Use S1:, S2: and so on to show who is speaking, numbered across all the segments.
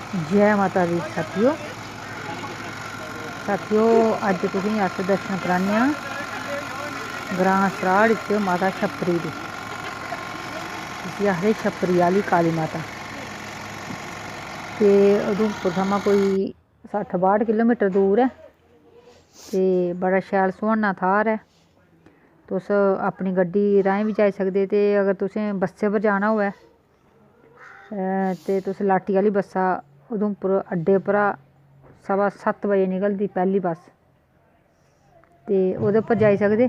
S1: जय माता दी साथियों अज तुसेंगी अस दर्शन कराने आं ग्रां सराड़ च माता छपरी दी, जिसी आखदे छपरी आह्ली काली माता। ते उधमपुर थमां कोई 60-62 किलोमीटर दूर ऐ ते बड़ा शैल सुहाना थाह्र ऐ। तुस अपनी गड्डी राहें बी जाई सकदे, ते अगर तुसें बस्सै पर जाना होऐ ते तुस लाटी आह्ली बस्सा उधमपुर अड्डे परा 7:15 बजे निकलदी पैह्ली बस, ते ओह्दे उप्पर जाई सकदे।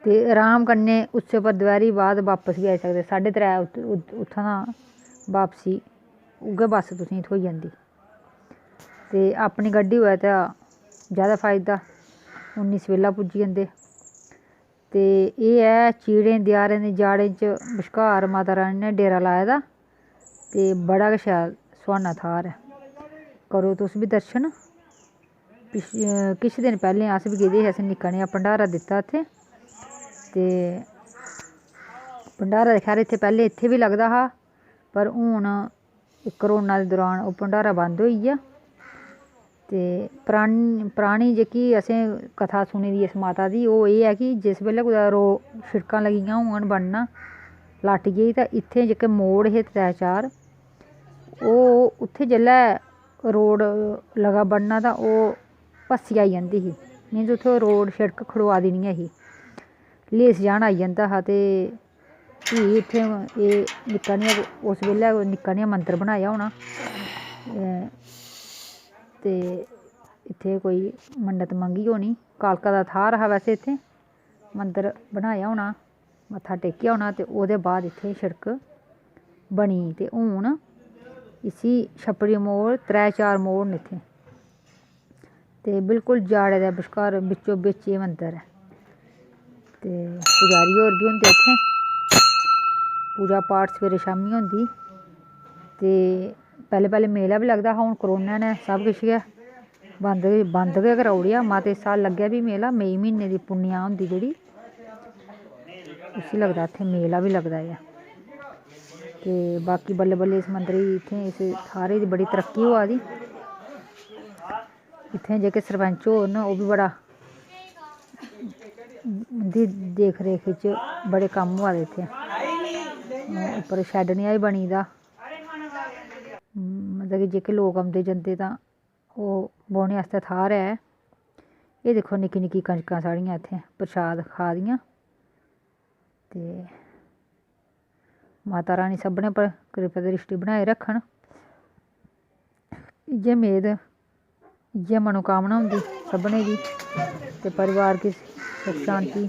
S1: ते अराम कन्नै उस्सै पर दपैह्री बाद बापस बी आई सकदे। 3:30 उत्थां दा बापसी उ'ऐ बस तुसेंगी थ्होई जंदी। ते अपनी गड्डी होऐ तां ज्यादा फायदा, उन्नी सवेला पुज्जी जंदे। ते एह् ऐ चीड़ें देयारें दे जाड़ें च बश्कार माता रानी ने डेरा लाए दा, ते बड़ा गै शैल सुहाना थाह्र ऐ। करो तुस बी दर्शन। किश दिन पैह्लें अस बी गेदे हे, असें निक्का नेहा भंडारा दित्ता इत्थें। ते भंडारा खैर इत्थें पैह्लें इत्थें बी लगदा हा, पर हून करोना दे दौरान ओह् भंडारा बंद होई गेआ। ते परानी जेह्की असें कथा सुनी दी इस माता दी, ओह् एह् ऐ कि जिस बेल्लै कुदै शिड़कां लगियां होङन बनना लाटियै गी, ते इत्थें जेह्के मोड़ हे 3-4 ओह् उत्थें जेल्लै रोड़ लगा बनना तां ओह् पस्सी आई जंदी ही। मींस उत्थें रोड़ शिड़क खड़ोआ दी निं ऐ ही, लेस जान आई जंदा हा। ते फ्ही इत्थें एह् निक्का नेहा उस बेल्लै निक्का नेहा मंदर बनाया होना, ते इत्थें कोई मन्नत मंगी होनी। कालका दा थाह्र हा वैसे, इत्थें मंदर बनाया होना, मत्था टेकेआ होना, ते ओह्दे बाद इत्थें शिड़क बनी। ते हून इसी छपरी मोड़ 3-4 मोड़ न इत्थें, ते बिलकुल जाड़े दे बश्कार बिच्चो बिच्च एह् मंदर ऐ। ते पुजारी होर बी होंदे इत्थें, पूजा पाठ सवेरे शाम्मी होंदी। ते पैह्लें मेला बी लगदा हा, हून करोना ने सब किश गै बंद गै कराई ओड़ेआ। मते साल लग्गेआ भी मेला, मई म्हीने दी पुन्नेआ होंदी जेह्ड़ी उसी लगदा इत्थें मेला बी लगदा ऐ। ते बाकी बल्लें बल्लें इस मंदरै दी इत्थें इस थाह्रै दी बड़ी तरक्की होआ दी। इत्थें जेह्के सरपैंच होर न ओह् बी बड़ा उं'दी देख रेख च बड़े कम्म होआ दे इत्थें। उप्पर शैड नेहा बी बनी दा, मतलब कि जेह्के लोक औंदे जंदे तां ओह् बौह्ने आस्तै थाह्र ऐ। एह् दिक्खो निक्की निक्की कंजकां साढ़ियां इत्थें प्रसाद खा दियां। ते माता रानी सभनें पर कृपा द्रिश्टी बनाई रक्खन, इ'यै मेद, इ'यै मनोकामना होंदी सभनें दी, ते परिवार गी सुख शांति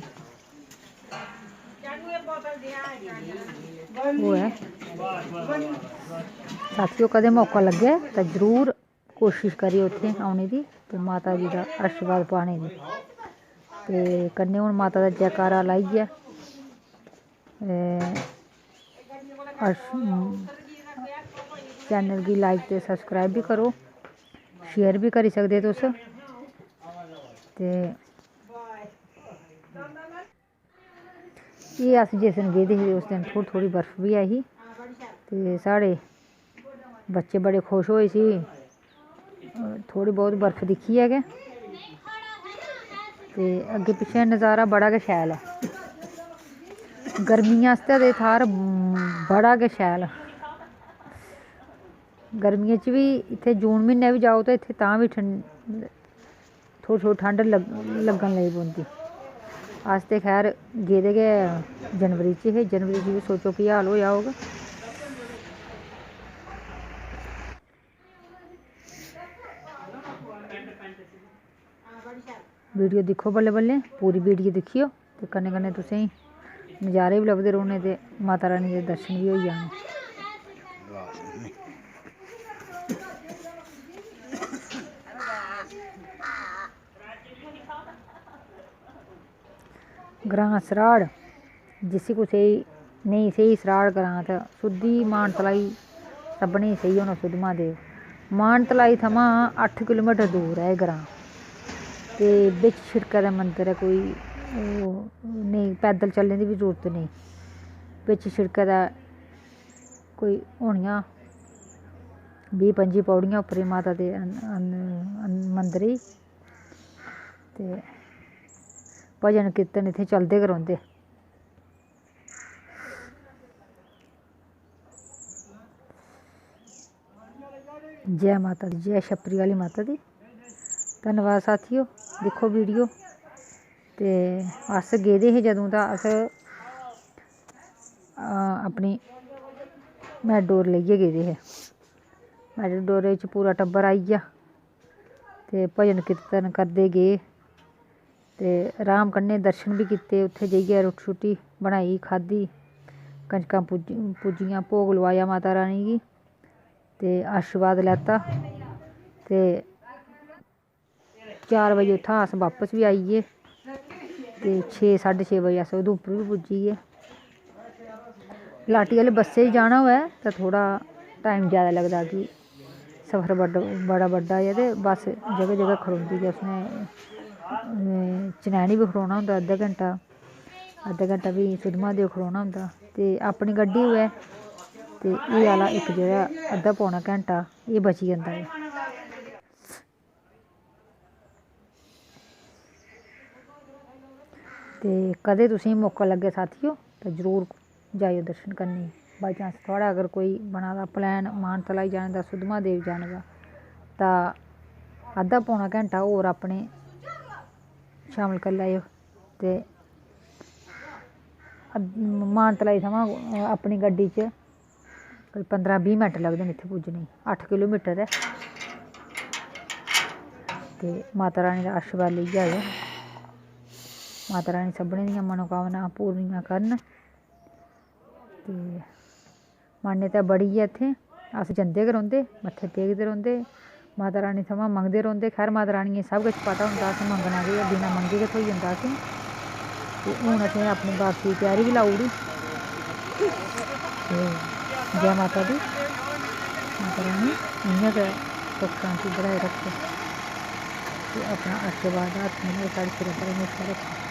S1: होऐ। साथियों कदें मौका लग्गे तां जरूर कोशिश करेओ उत्थें औने दी, ते माता जी दा आशीर्वाद पाने दी। ते कन्नै हून माता दा जयकारा लाइयै चैनल गी लाइक ते सब्सक्राइब बी करो, शेयर बी करी सकदे तुस। ते एह् अस जिस दिन गेदे हे उस दिन थोह्ड़ी बर्फ बी ऐ ही, ते साढ़े बच्चे बड़े खुश होए सी थोह्ड़ी बहुत बर्फ दिक्खियै गै। ते अग्गें पिच्छें नज़ारा बड़ा गै शैल ऐ, गर्मियें आस्तै ते थाह्र बड़ा गै शैल। गर्मियें च बी इत्थें जून म्हीनै बी जाओ ते इत्थें तां बी थोह्ड़ी ठंड लग्गन लगी पौंदी। अस ते खैर गेदे गै जनवरी च हे, जनवरी च बी सोचो केह् हाल होएआ होग। वीडियो दिक्खो बल्लें बल्लें, पूरी वीडियो दिक्खियो, ते कन्नै कन्नै तुसेंगी नज़ारे बी लभदे रौह्ने, ते माता रानी दे दर्शन बी होई जाने। ग्रां सराड़, जिसी कुसै गी नेईं स्हेई सराड़ ग्रां, ते सुद्धी मानतलाई सभनें गी स्हेई होना सुद्धमहादेव। मानतलाई थमां 8 किलोमीटर दूर ऐ एह् ग्रांऽ, ते बिच्च शिड़कै दा मंदर ऐ। कोई नेईं पैदल चलने दी बी जरूरत नेईं, बिच्च शिड़कै दा कोई होनियां 20-25 पौड़ियां उप्पर माता दे मंदरै गी। ते भजन कीर्तन इत्थें चलदे गै रौंह्दे। जय माता दी, जय छपरी आह्ली माता दी। धन्नवाद साथियो, दिक्खो वीडियो। ते अस गेदे हे जदूं तां अस अपनी मैटाडोर लेइयै गेदे हे। मैटाडोरै च पूरा टब्बर आई गेआ ते भजन कीर्तन करदे गे। ते राम कन्नै दर्शन बी कीते। उत्थें जाइयै रुट्टी शुट्टी बनाई खाद्धी, कंजकां पूजियां, भोग लोआया माता रानी गी ते आशीर्वाद लैता। ते 4 बजे उत्थां अस बापस बी आई गे ते 6-6:30 बजे अस उधमपुर बी पुज्जी गे। लाटी आह्ली बस्सै च जाना होऐ ते थोह्ड़ा टाइम ज़्यादा लगदा कि सफर बड़ा बड्डा ऐ ते बस जगह जगह खड़ोंदी ऐ। उसने चनैनी बी खड़ोना होंदा अद्धा घैंटा भी सुद्धमहादेव खड़ोना होंदा। ते अपनी गड्डी होऐ ते एह् आह्ला इक जगह अद्धा पौना घैंटा एह् बची जंदा ऐ। ते कदें तुसेंगी मौका लग्गे साथियो ते जरूर जाएओ दर्शन करने गी। बाई चांस थुआढ़ा अगर कोई बना दा प्लैन मानतलाई जाने दा, सुद्धमहादेव जाने दा, तां अद्धा पौना घैंटा होर अपने शामल करी लैएओ। ते मानतलाई थमां अपनी गड्डी च कोई 15-20 मिंट लगदे न इत्थें पुज्जने गी। 8 किलोमीटर ऐ। ते माता रानी दा आशीर्वाद लेइयै आएओ। माता रानी सभनें दियां मनोकामनां पूर्णियां करन। ते मान्यता बड़ी ऐ इत्थें, अस जंदे गै रौंह्दे, मत्थे टेकदे रौंह्दे, माता रानी थमां मंगदे रौंह्दे। खैर माता रानियै गी सब किश पता होंदा, असें मंगना केह् ऐ, बिना मंगे गै थ्होई जंदा असेंगी। ते हून असें अपनी बापसी दी त्यारी बी लाई ओड़ी। ते जय माता दी, माता रानी इ'यां गै सुख शांति बनाई रक्खे ते अपना आशीर्वाद हत्थ साढ़े सिरै पर हमेशा रक्खे।